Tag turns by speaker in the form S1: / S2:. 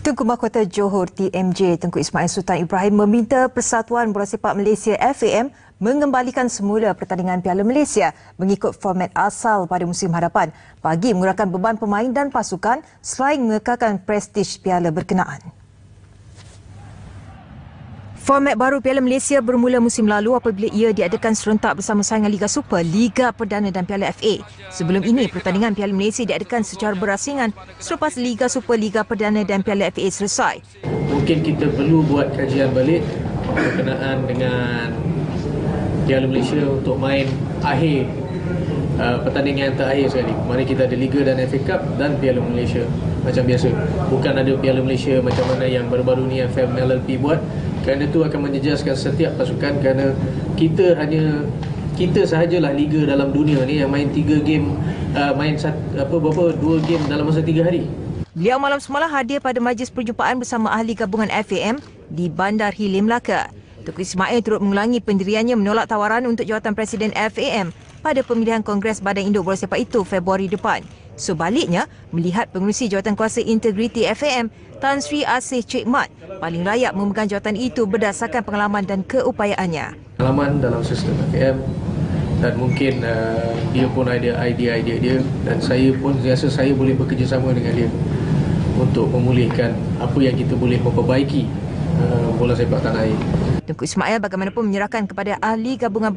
S1: Tengku Mahkota Johor TMJ Tengku Ismail Sultan Ibrahim meminta Persatuan Bola Sepak Malaysia FAM mengembalikan semula pertandingan Piala Malaysia mengikut format asal pada musim hadapan bagi mengurangkan beban pemain dan pasukan selain mengekalkan prestij piala berkenaan. Format baru Piala Malaysia bermula musim lalu apabila ia diadakan serentak bersama saingan Liga Super, Liga Perdana dan Piala FA. Sebelum ini, pertandingan Piala Malaysia diadakan secara berasingan selepas Liga Super, Liga Perdana dan Piala FA selesai.
S2: Mungkin kita perlu buat kajian balik berkenaan dengan Piala Malaysia untuk main akhir pertandingan terakhir sekali. Mari kita ada Liga dan FA Cup dan Piala Malaysia macam biasa. Bukan ada Piala Malaysia macam mana yang baru-baru ni FM LLP buat. Kerana itu akan menjejaskan setiap pasukan kerana kita sahajalah liga dalam dunia ni yang main 3 game berapa 2 game dalam masa 3 hari.
S1: Beliau malam semalam hadir pada majlis perjumpaan bersama ahli gabungan FAM di Bandar Hilir, Melaka. Tengku Ismail turut mengulangi pendiriannya menolak tawaran untuk jawatan Presiden FAM pada pemilihan Kongres Badan Induk Bola Sepak itu Februari depan. Sebaliknya, melihat pengerusi jawatan kuasa integriti FAM, Tan Sri Asih Cik Mat, paling layak memegang jawatan itu berdasarkan pengalaman dan keupayaannya.
S2: Pengalaman dalam sistem FAM dan mungkin dia pun ada idea-idea dia dan saya pun rasa saya boleh bekerjasama dengan dia untuk memulihkan apa yang kita boleh memperbaiki bola sepak tanah air.
S1: Tengku Ismail bagaimanapun menyerahkan kepada ahli gabungan